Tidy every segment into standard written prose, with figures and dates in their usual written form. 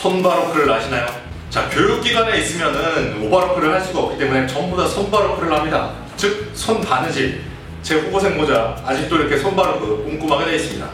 손바로크를 아시나요? 자, 교육기관에 있으면은 오바로크를 할 수가 없기 때문에 전부 다 손바로크를 합니다. 즉, 손바느질. 제 후보생 모자 아직도 이렇게 손바로크 꼼꼼하게 되어 있습니다.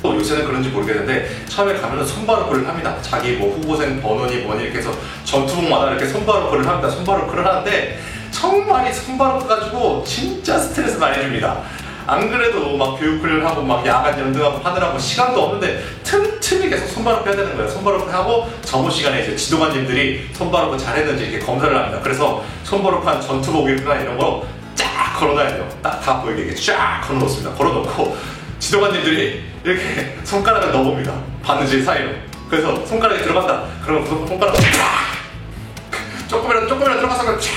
요새는 그런지 모르겠는데 처음에 가면은 손바로크를 합니다. 자기 뭐 후보생 번호니 뭐니 이렇게 해서 전투복마다 이렇게 손바로크를 합니다. 손바로크를 하는데 정말 이 손바로크 가지고 진짜 스트레스 많이 줍니다. 안 그래도 막 교육훈련을 하고 막 야간 연등하고 하느라고 시간도 없는데 틈틈이 계속 손바로크 해야 되는 거예요. 손바로크 하고 점호 시간에 이제 지도관님들이 손바로크 잘했는지 이렇게 검사를 합니다. 그래서 손바로크 한 전투복이나 이런 거 쫙 걸어놔야 돼요. 딱 다 보이게 이렇게 쫙 걸어놓습니다. 걸어놓고 지도관님들이 이렇게 손가락을 넣어봅니다. 바느질 사이로. 그래서 손가락이 들어간다. 그러면 손가락을 쫙 조금이라도 들어가서 쫙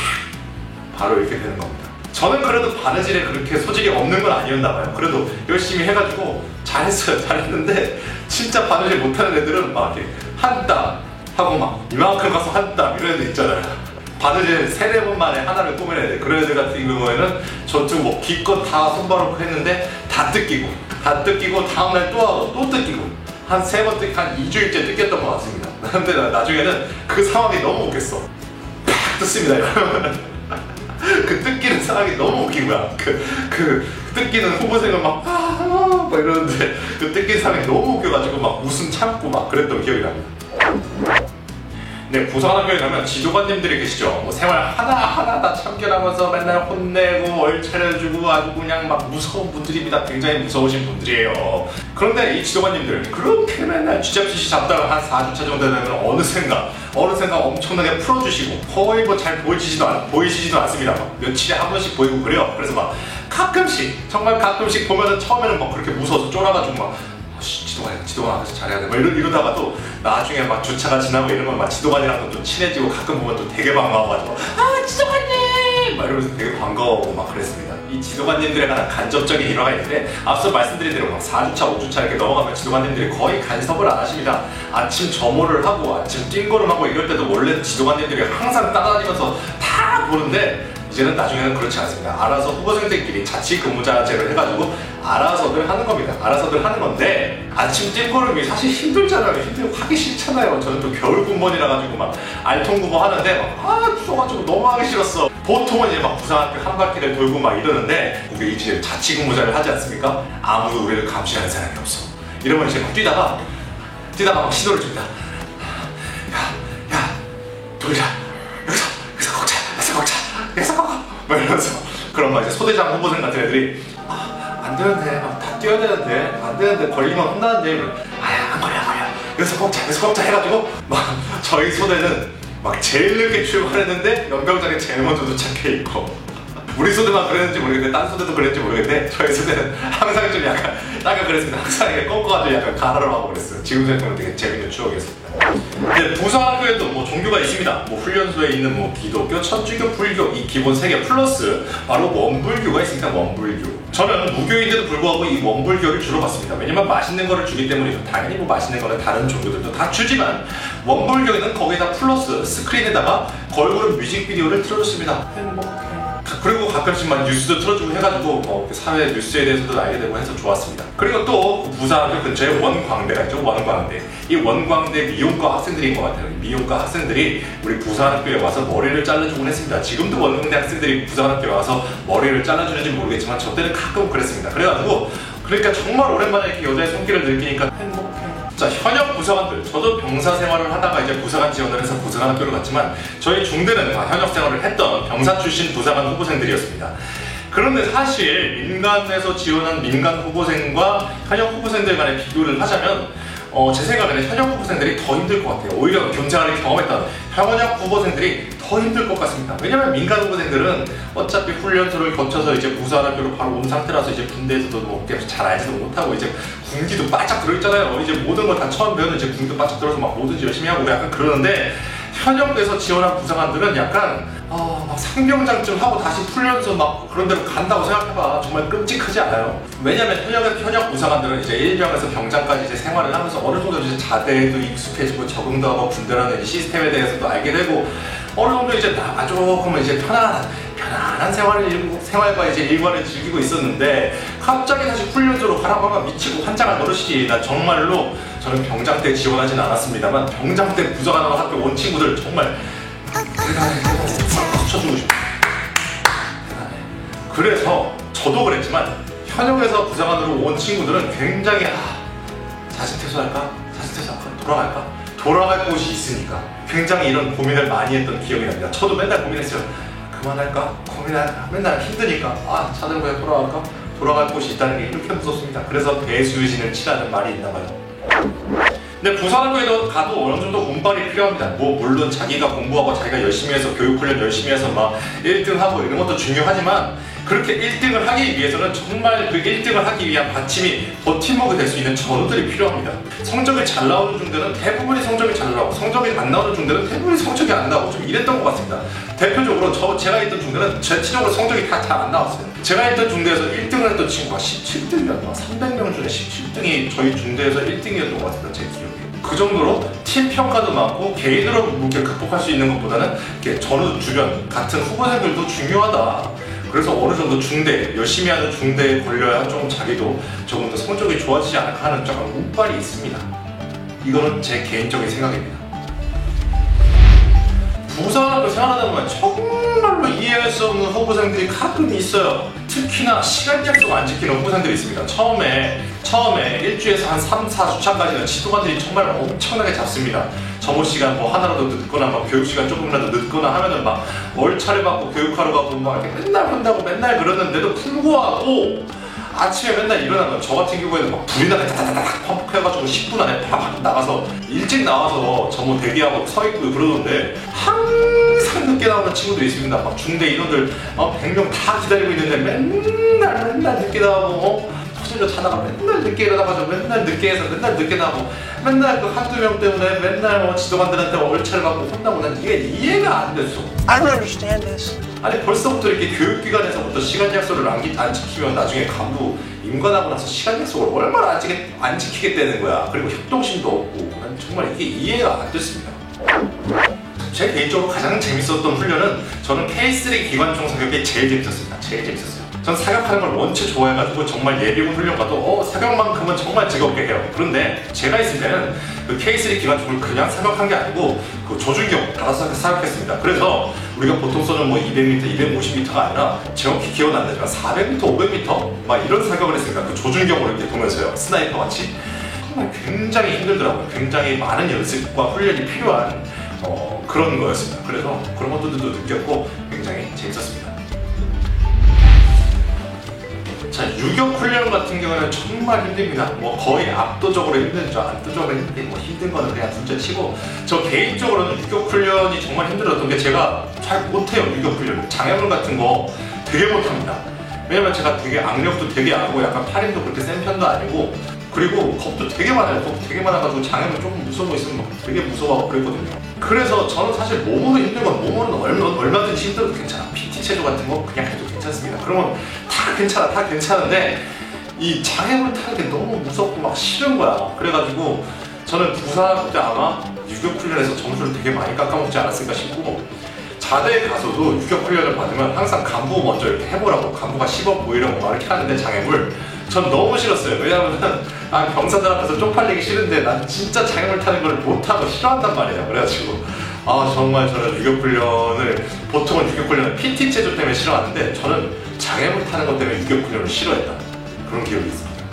바로 이렇게 되는 겁니다. 저는 그래도 바느질에 그렇게 소질이 없는 건 아니었나봐요. 그래도 열심히 해가지고 잘했어요. 잘했는데 진짜 바느질 못하는 애들은 막 이렇게 한 땀 하고 막 이만큼 가서 한 땀 이런 애들 있잖아요. 바느질 3-4번 만에 하나를 꾸며내야 돼. 그런 애들 같은 경우에는 전투 뭐 기껏 다 손바로크 했는데 다 뜯기고 다음날 또 하고 또 뜯기고 한 3번 뜯기 한 2주일째 뜯겼던 것 같습니다. 근데 나중에는 그 상황이 너무 웃겼어. 팍 뜯습니다. 이러면 그 뜯기는 상황이 너무 웃긴 거야. 그 뜯기는 후보생은 막 이러는데 그 뜯기는 상황이 너무 웃겨가지고 막 웃음 참고 막 그랬던 기억이 납니다. 네, 부산학교에 가면 지도관님들이 계시죠. 뭐 생활 하나하나 다 참견하면서 맨날 혼내고 얼차려주고 아주 그냥 막 무서운 분들입니다. 굉장히 무서우신 분들이에요. 그런데 이 지도관님들 그렇게 맨날 쥐잡듯이 잡다가 한 4주차 정도 되면 어느샌가 엄청나게 풀어주시고 거의 뭐 잘 보이시지도 않습니다. 막 며칠에 한 번씩 보이고 그래요. 그래서 막 가끔씩 정말 가끔씩 보면은 처음에는 막 그렇게 무서워서 쫄아가지고 막 지도관 앞에서 잘해야 돼. 막 이러다가도 나중에 막 주차가 지나고 이러면 막 지도관이랑도 좀 친해지고 가끔 보면 또 되게 반가워가지고 지도관님! 막 이러면서 되게 반가워하고 막 그랬습니다. 이 지도관님들에 관한 간접적인 일화가 있는데 앞서 말씀드린 대로 막 4주차, 5주차 이렇게 넘어가면 지도관님들이 거의 간섭을 안 하십니다. 아침 점호를 하고 아침 띵걸음하고 이럴 때도 원래 지도관님들이 항상 따라다니면서 다 보는데 이제는 나중에는 그렇지 않습니다. 알아서 후보생들끼리 자치근무자제를 해가지고 알아서들 하는 겁니다. 알아서들 하는 건데 아침 띵걸음이 사실 힘들잖아요. 힘들고 하기 싫잖아요. 저는 또 겨울 군번이라 가지고 막 알통구보 하는데 막 추워가지고 너무 하기 싫었어. 보통은 이제 막 부산학교 한 바퀴를 돌고 막 이러는데 우리 이제 자치근무자를 하지 않습니까? 아무도 우리를 감시하는 사람이 없어. 이러면 이제 막 뛰다가 막 시도를 줍니다. 야 돌자. 여기서 꺾어! 막 이러면서 그럼 막 이제 소대장 후보생 같은 애들이 안 되는데 다 뛰어야 되는데 안 되는데 걸리면 혼나는데 안 걸려 여기서 꺾자 해가지고 막 저희 소대는 막 제일 늦게 출발했는데 연병장에 제일 먼저 도착해 있고 우리 소대만 그랬는지 모르겠는데 딴 소대도 그랬는지 모르겠는데 저희 소대는 항상 좀 약간 그랬습니다. 항상 이렇게 꺾어가지고 약간 가라로 하고 그랬어요. 지금 생각하면 되게 재밌는 추억이었습니다. 네, 부산학교에도 뭐 종교가 있습니다. 뭐 훈련소에 있는 뭐 기독교, 천주교, 불교 이 기본 3개 플러스 바로 원불교가 있습니다. 원불교. 저는 무교인데도 불구하고 이 원불교를 주로 봤습니다. 왜냐면 맛있는 거를 주기 때문이죠. 당연히 뭐 맛있는 거는 다른 종교들도 다 주지만 원불교에는 거기다 플러스 스크린에다가 걸그룹 뮤직비디오를 틀어줬습니다. 행복해. 그리고 가끔씩 막 뉴스도 틀어주고 해가지고 뭐 사회 뉴스에 대해서도 알게 되고 해서 좋았습니다. 그리고 또 부산학교 근처에 원광대가 있죠. 원광대. 이 원광대 미용과 학생들인 것 같아요. 미용과 학생들이 우리 부산학교에 와서 머리를 잘라주곤 했습니다. 지금도 원광대 학생들이 부산학교에 와서 머리를 잘라주는지 모르겠지만 저 때는 가끔 그랬습니다. 그래가지고 그러니까 정말 오랜만에 이렇게 여자의 손길을 느끼니까 행복해. 자, 현역 부사관들. 저도 병사 생활을 하다가 이제 부사관 지원을 해서 부사관 학교를 갔지만 저희 중대는 현역 생활을 했던 병사 출신 부사관 후보생들이었습니다. 그런데 사실 민간에서 지원한 민간 후보생과 현역 후보생들 간의 비교를 하자면 제 생각에는 현역 후보생들이 더 힘들 것 같아요. 오히려 경쟁을 경험했던 현역 후보생들이 더 힘들 것 같습니다. 왜냐면 민간 후보생들은 어차피 훈련소를 거쳐서 이제 부사관학교로 바로 온 상태라서 이제 군대에서도 뭐 잘 알지도 못하고 이제 군기도 바짝 들어있잖아요. 이제 모든 걸 다 처음 배우는 이제 군기도 바짝 들어서 막 뭐든지 열심히 하고 약간 그러는데 현역에서 지원한 부사관들은 약간 막 상병장쯤 하고 다시 훈련소 막 그런 데로 간다고 생각해봐. 정말 끔찍하지 않아요? 왜냐면 현역 부사관들은 이제 일병에서 병장까지 이제 생활을 하면서 어느 정도 이제 자대에도 익숙해지고 적응도 하고 군대라는 시스템에 대해서도 알게 되고 어느 정도 이제 나가 조금은 이제 편안한 생활과 이제 일과를 즐기고 있었는데 갑자기 다시 훈련소로 가라고 하면 미치고 환장할 노릇이지. 나 정말로 저는 병장 때 지원하진 않았습니다만 병장 때 부사관으로 학교 온 친구들 정말 대단해. 박수 쳐주고 싶어. 대단해. 그래서 저도 그랬지만 현역에서 부사관으로 온 친구들은 굉장히 자진 퇴소할까? 돌아갈 곳이 있으니까 굉장히 이런 고민을 많이 했던 기억이 납니다. 저도 맨날 고민했어요. 그만할까? 맨날 힘드니까 차들 그냥 돌아갈까? 돌아갈 곳이 있다는 게 이렇게 무섭습니다. 그래서 배수진을 치라는 말이 있나 봐요. 근데 부사관교에도 가도 어느 정도 운빨이 필요합니다. 물론 자기가 공부하고 자기가 열심히 해서 교육훈련 열심히 해서 막 1등하고 이런 것도 중요하지만 그렇게 1등을 하기 위해서는 정말 그 1등을 하기 위한 받침이 버팀목이 될 수 있는 전우들이 필요합니다. 성적이 잘 나오는 중대는 대부분이 성적이 잘 나오고 성적이 안 나오는 중대는 대부분이 성적이 안 나오고 좀 이랬던 것 같습니다. 대표적으로 제가 있던 중대는 전체적으로 성적이 다 잘 안 나왔어요. 제가 있던 중대에서 1등을 했던 친구가 17등이었나? 300명 중에 17등이 저희 중대에서 1등이었던 것 같습니다. 제 기억에. 그 정도로 팀 평가도 많고 개인으로 문제를 극복할 수 있는 것보다는 이렇게 전후 주변 같은 후보생들도 중요하다. 그래서 어느 정도 중대, 열심히 하는 중대에 걸려야 좀 자기도 조금 더 성적이 좋아지지 않을까 하는 약간 운빨이 있습니다. 이거는 제 개인적인 생각입니다. 부사관학교 생활하다 보면 정말로 이해할 수 없는 후보생들이 가끔 있어요. 특히나 시간 약속 안 지키는 후보생들이 있습니다. 처음에 1주에서 한 3, 4주차까지는 지도관들이 정말 엄청나게 잡습니다. 점호 시간 하나라도 늦거나 교육 시간 조금이라도 늦거나 하면은 월차를 받고 교육하러 가고 이렇게 맨날 한다고 맨날 그러는데도 불구하고 아침에 맨날 일어나면 저 같은 경우에는 불이 나게 다다다닥 펌프해가지고 10분 안에 팍 나가서 일찍 나와서 점호 대기하고 서 있고 그러던데 항상 늦게 나오는 친구도 있습니다. 중대 인원들 100명 다 기다리고 있는데 맨날 늦게 나오고 터질러 자다가 맨날 늦게 일어나가지고 맨날 늦게 해서 맨날 늦게 나오고 맨날 그 한두 명 때문에 맨날 지도관들한테 월차를 받고 혼나고 난 이게 이해가 안 됐어. I don't understand this. 아니 벌써부터 이렇게 교육기관에서부터 시간 약속을 안 지키면 나중에 간부 임관하고 나서 시간 약속을 얼마나 안 지키겠다는 거야. 그리고 협동심도 없고 난 정말 이게 이해가 안 됐습니다. 제 개인적으로 가장 재밌었던 훈련은 저는 K3 기관총 사격이 제일 재밌었습니다. 제일 재밌었어요. 전 사격하는 걸 원체 좋아해가지고 정말 예비군 훈련 가도 사격만큼은 정말 즐겁게 해요. 그런데 제가 있을 때는 그 K3 기관총을 그냥 사격한 게 아니고 그 조준경 달아서 사격했습니다. 그래서 우리가 보통 쏘는 200m, 250m가 아니라 정확히 기억은 안 나지만 400m, 500m 이런 사격을 했습니다. 그 조준경으로 이렇게 보면서요. 스나이퍼 같이. 정말 굉장히 힘들더라고요. 굉장히 많은 연습과 훈련이 필요한 그런 거였습니다. 그래서 그런 것들도 느꼈고 굉장히 재밌었습니다. 자, 유격 훈련 같은 경우는 정말 힘듭니다. 거의 압도적으로 힘들죠. 압도적으로 힘든 거는 그냥 둘째 치고 저 개인적으로는 유격 훈련이 정말 힘들었던 게 제가 잘 못해요. 유격 훈련. 장애물 같은 거 되게 못합니다. 왜냐면 제가 되게 악력도 되게 약하고 약간 팔힘도 그렇게 센 편도 아니고 그리고 겁도 되게 많아요. 겁도 되게 많아가지고 장애물 조금 무서운 거 있으면 되게 무서워하고 그랬거든요. 그래서 저는 사실 몸으로 힘든 건 몸으로는 얼마든지 힘들어도 괜찮아. PT 체조 같은 거 그냥 해도 괜찮습니다. 그러면 다 괜찮은데 이 장애물 타는 게 너무 무섭고 싫은 거야. 그래가지고 저는 부사학교 때 아마 유격훈련에서 점수를 되게 많이 깎아먹지 않았을까 싶고 자대에 가서도 유격훈련을 받으면 항상 간부 먼저 이렇게 해보라고 간부가 10억 이런 거 이렇게 하는데 장애물 전 너무 싫었어요. 왜냐면 병사들 앞에서 쪽팔리기 싫은데 난 진짜 장애물 타는 걸 못하고 싫어한단 말이에요. 그래가지고 정말 저는 유격훈련을 보통은 유격훈련을 PT 체조 때문에 싫어하는데 저는 장애물 타는 것 때문에 유격훈련을 싫어했다. 그런 기억이 있습니다.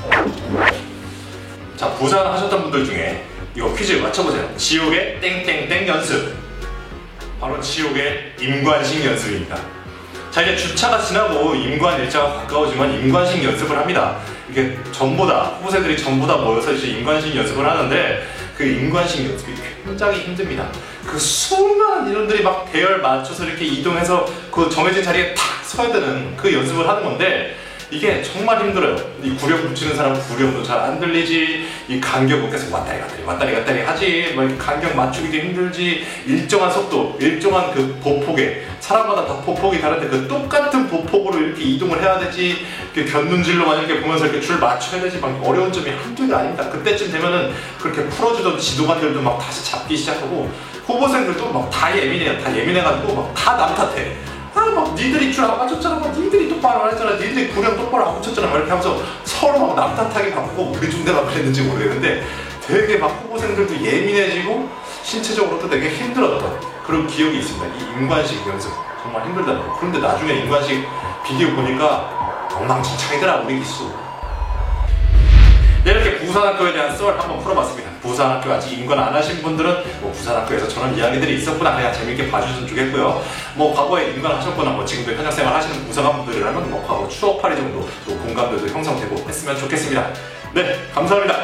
자, 부산 하셨던 분들 중에 이거 퀴즈 맞춰보세요. 지옥의 땡땡땡 연습. 바로 지옥의 임관식 연습입니다. 자, 이제 주차가 지나고 임관 일자가 가까워지면 임관식 연습을 합니다. 이게 후보생들이 전부 다 모여서 이제 임관식 연습을 하는데 그 임관식 연습이 굉장히 힘듭니다. 그 수많은 인원들이 대열 맞춰서 이렇게 이동해서 그 정해진 자리에 탁 서야 되는 그 연습을 하는 건데 이게 정말 힘들어요. 이 구령 붙이는 사람은 구령도 잘 안 들리지, 이 간격은 계속 왔다리 갔다리 하지, 간격 맞추기도 힘들지, 일정한 속도, 일정한 그 보폭에 사람마다 다 보폭이 다른데 그 똑같은 보폭으로 이렇게 이동을 해야 되지, 이렇게 견눈질로 만약에 보면서 이렇게 줄 맞춰야 되지, 어려운 점이 한두 개 아닙니다. 그때쯤 되면은 그렇게 풀어주던 지도관들도 다시 잡기 시작하고 후보생들도 막 다 예민해요. 다 예민해가지고 막 다 남 탓해. 막 니들이 줄 안 맞췄잖아. 막 니들이 똑바로 안 했잖아. 니들이 구령 똑바로 안 붙였잖아. 막 이렇게 하면서 서로 막 남 탓하기 바쁘고 우리 중대만 그랬는지 모르겠는데 되게 막 후보생들도 예민해지고 신체적으로도 되게 힘들었던 그런 기억이 있습니다. 이 인관식 연습 정말 힘들다는 거. 그런데 나중에 인관식 비디오 보니까 엉망진창이더라 우리 기수. 네, 이렇게 부산학교에 대한 썰 한번 풀어봤습니다. 부산학교 아직 인관 안 하신 분들은 뭐 부산학교에서 저런 이야기들이 있었구나 그냥 재밌게 봐주셨으면 좋겠고요. 뭐 과거에 인관 하셨거나 뭐 지금도 현역생활 하시는 부사관분들이라면 뭐 과거 추억팔이 정도 또 공감대도 형성되고 했으면 좋겠습니다. 네, 감사합니다.